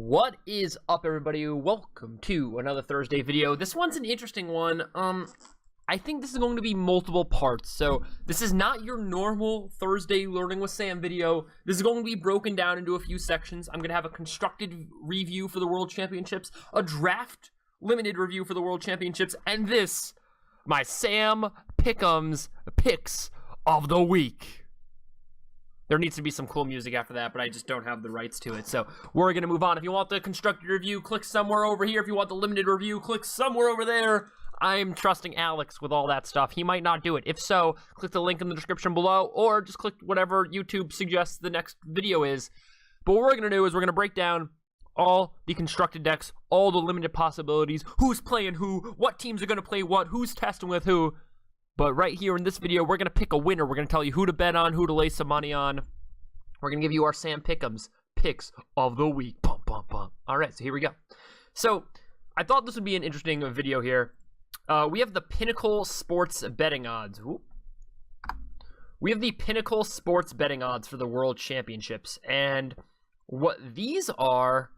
What is up, everybody? Welcome to another Thursday video. This one's an interesting one. I think this is going to be multiple parts. So this is not your normal Thursday Learning with Sam video. This is going to be broken down into a few sections. I'm going to have a constructed review for the World Championships, a draft limited review for the World Championships, and this, my Sam Pick'ems picks of the week. There needs to be some cool music after that, but I just don't have the rights to it. So we're going to move on. If you want the constructed review, click somewhere over here. If you want the limited review, click somewhere over there. I'm trusting Alex with all that stuff. He might not do it. If so, click the link in the description below, or just click whatever YouTube suggests the next video is. But what we're going to do is we're going to break down all the constructed decks, all the limited possibilities, who's playing who, what teams are going to play what, who's testing with who. But right here in this video, we're going to pick a winner. We're going to tell you who to bet on, who to lay some money on. We're going to give you our Sam Pick'ems picks of the week. Bum, bum, bum. All right, so here we go. So I thought this would be an interesting video here. We have the Pinnacle Sports betting odds. Ooh. We have the Pinnacle Sports betting odds for the World Championships. And what these are...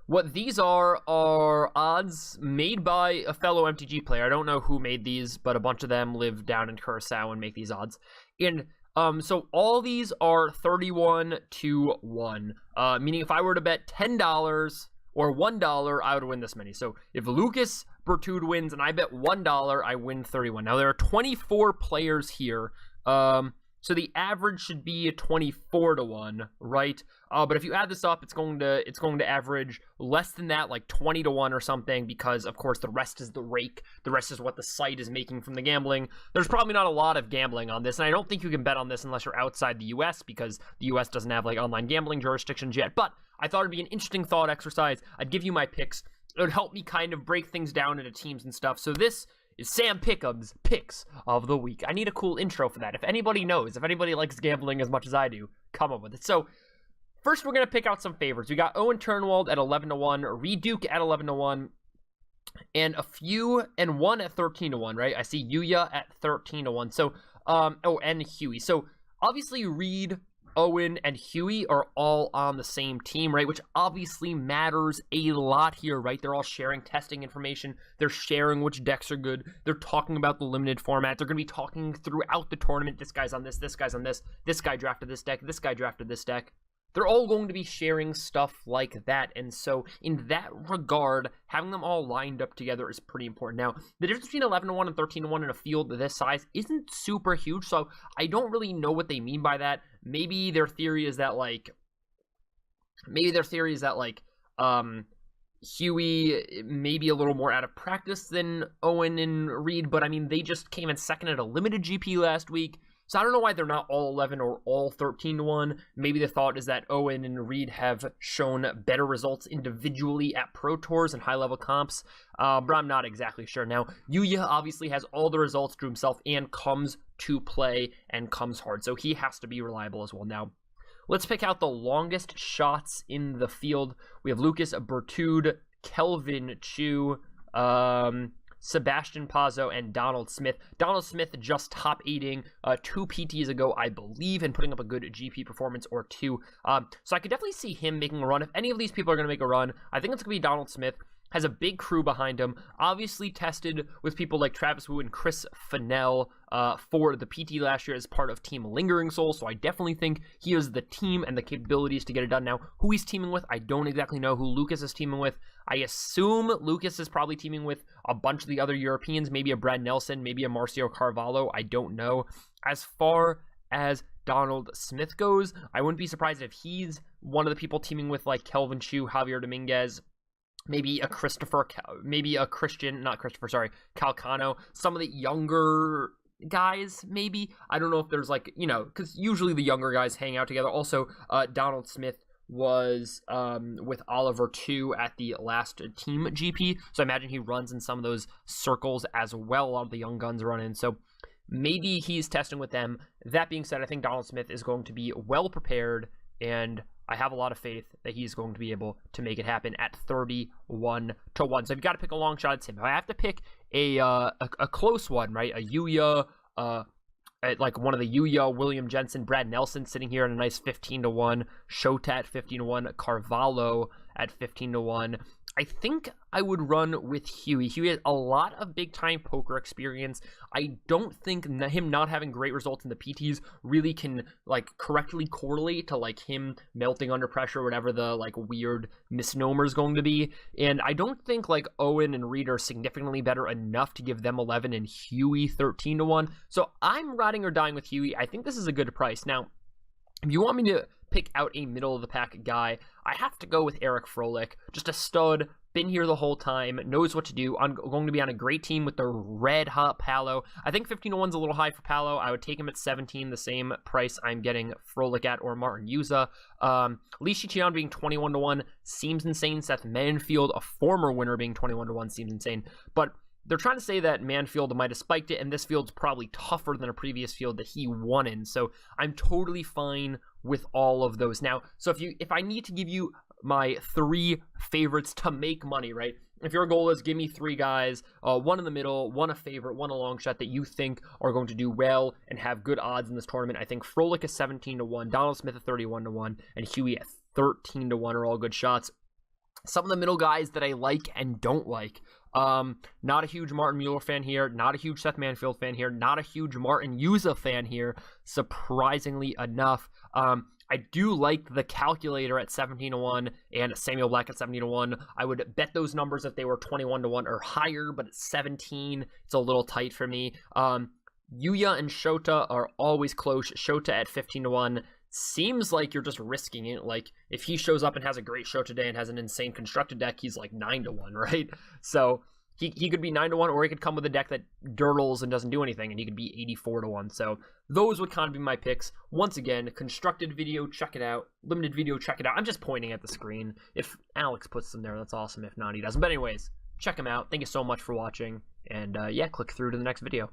What these are odds made by a fellow MTG player. I don't know who made these, but a bunch of them live down in Curacao and make these odds. And so all these are 31 to 1, meaning if I were to bet $10 or $1, I would win this many. So if Lucas Bertude wins and I bet $1, I win 31. Now there are 24 players here. So the average should be 24 to 1, right? But if you add this up, it's going to average less than that, like 20 to 1 or something, because of course the rest is the rake. The rest is what the site is making from the gambling. There's probably not a lot of gambling on this, and I don't think you can bet on this unless you're outside the US, because the US doesn't have like online gambling jurisdictions yet. But I thought it'd be an interesting thought exercise. I'd give you my picks. It would help me kind of break things down into teams and stuff. So this is Sam Pick'ems picks of the week. I need a cool intro for that. If anybody knows, if anybody likes gambling as much as I do, come up with it. So first we're going to pick out some favorites. We got Owen Turnwald at 11 to 1, Reed Duke at 11 to 1, and one at 13 to 1, right? I see Yuya at 13 to 1. So and Huey. So obviously Reed, Owen, and Huey are all on the same team, right? Which obviously matters a lot here, right? They're all sharing testing information. They're sharing which decks are good. They're talking about the limited format. They're going to be talking throughout the tournament. This guy's on this. This guy's on this. This guy drafted this deck. This guy drafted this deck. They're all going to be sharing stuff like that. And so in that regard, having them all lined up together is pretty important. Now, the difference between 11 to 1 and 13 to 1 in a field this size isn't super huge. So I don't really know what they mean by that. Maybe their theory is that Huey may be a little more out of practice than Owen and Reed, but I mean, they just came in second at a limited GP last week. So I don't know why they're not all 11 or all 13 to 1. Maybe the thought is that Owen and Reed have shown better results individually at Pro Tours and high-level comps, but I'm not exactly sure. Now, Yuya obviously has all the results to himself and comes to play and comes hard, so he has to be reliable as well. Now, let's pick out the longest shots in the field. We have Lucas Bertude, Kelvin Chu, Sebastian Pazzo, and Donald Smith. Donald Smith just top 8ing 2 PTs ago, I believe, and putting up a good GP performance or two. So I could definitely see him making a run. If any of these people are going to make a run, I think it's going to be Donald Smith. Has a big crew behind him, obviously tested with people like Travis Wu and Chris Fennell for the PT last year as part of Team Lingering Soul, so I definitely think he has the team and the capabilities to get it done. Now, who he's teaming with, I don't exactly know who Lucas is teaming with. I assume Lucas is probably teaming with a bunch of the other Europeans, maybe a Brad Nelson, maybe a Marcio Carvalho, I don't know. As far as Donald Smith goes, I wouldn't be surprised if he's one of the people teaming with like Kelvin Chu, Javier Dominguez, maybe a Calcano, some of the younger guys, maybe. I don't know if there's like, because usually the younger guys hang out together. Also, Donald Smith was with Oliver too at the last team GP, so I imagine he runs in some of those circles as well. A lot of the young guns run in, so maybe he's testing with them. That being said, I think Donald Smith is going to be well prepared, and I have a lot of faith that he's going to be able to make it happen at 31 to 1. So if you got to pick a long shot, it's him. If I have to pick a close one, right? A Yuya, at like one of the Yuya, William Jensen, Brad Nelson sitting here at a nice 15-1, Shota at 15-1, Carvalho at 15-1. I think I would run with Huey. Huey has a lot of big-time poker experience. I don't think him not having great results in the PTs really can, like, correctly correlate to, like, him melting under pressure, whatever the, like, weird misnomer is going to be. And I don't think, like, Owen and Reed are significantly better enough to give them 11 and Huey 13-1. So I'm riding or dying with Huey. I think this is a good price. Now, if you want me to pick out a middle-of-the-pack guy, I have to go with Eric Froelich. Just a stud, been here the whole time, knows what to do. I'm going to be on a great team with the red-hot Palo. I think 15-1's a little high for Palo. I would take him at 17, the same price I'm getting Froelich at, or Martin Yuza. Li Shiqian being 21-1 seems insane. Seth Manfield, a former winner, being 21-1 seems insane. But they're trying to say that Manfield might have spiked it, and this field's probably tougher than a previous field that he won in. So I'm totally fine with all of those. Now, so if I need to give you my 3 favorites to make money, right? If your goal is give me 3 guys, one in the middle, one a favorite, one a long shot that you think are going to do well and have good odds in this tournament, I think Froelich is 17-1, Donald Smith at 31-1, and Huey at 13-1 are all good shots. Some of the middle guys that I like and don't like. Not a huge Martin Mueller fan here, not a huge Seth Manfield fan here, not a huge Martin Yuza fan here, surprisingly enough. I do like the calculator at 17-1 and Samuel Black at 17-1. I would bet those numbers if they were 21-1 or higher, but at 17, it's a little tight for me. Yuya and Shota are always close. Shota at 15-1 seems like you're just risking it. Like, if he shows up and has a great show today and has an insane constructed deck, he's like 9-1, right? So he could be 9-1, or he could come with a deck that dirtles and doesn't do anything, and he could be 84-1. So those would kind of be my picks. Once again, constructed video, check it out. Limited video, check it out. I'm just pointing at the screen. If Alex puts them there, that's awesome. If not, he doesn't. But anyways, check them out. Thank you so much for watching. And yeah, click through to the next video.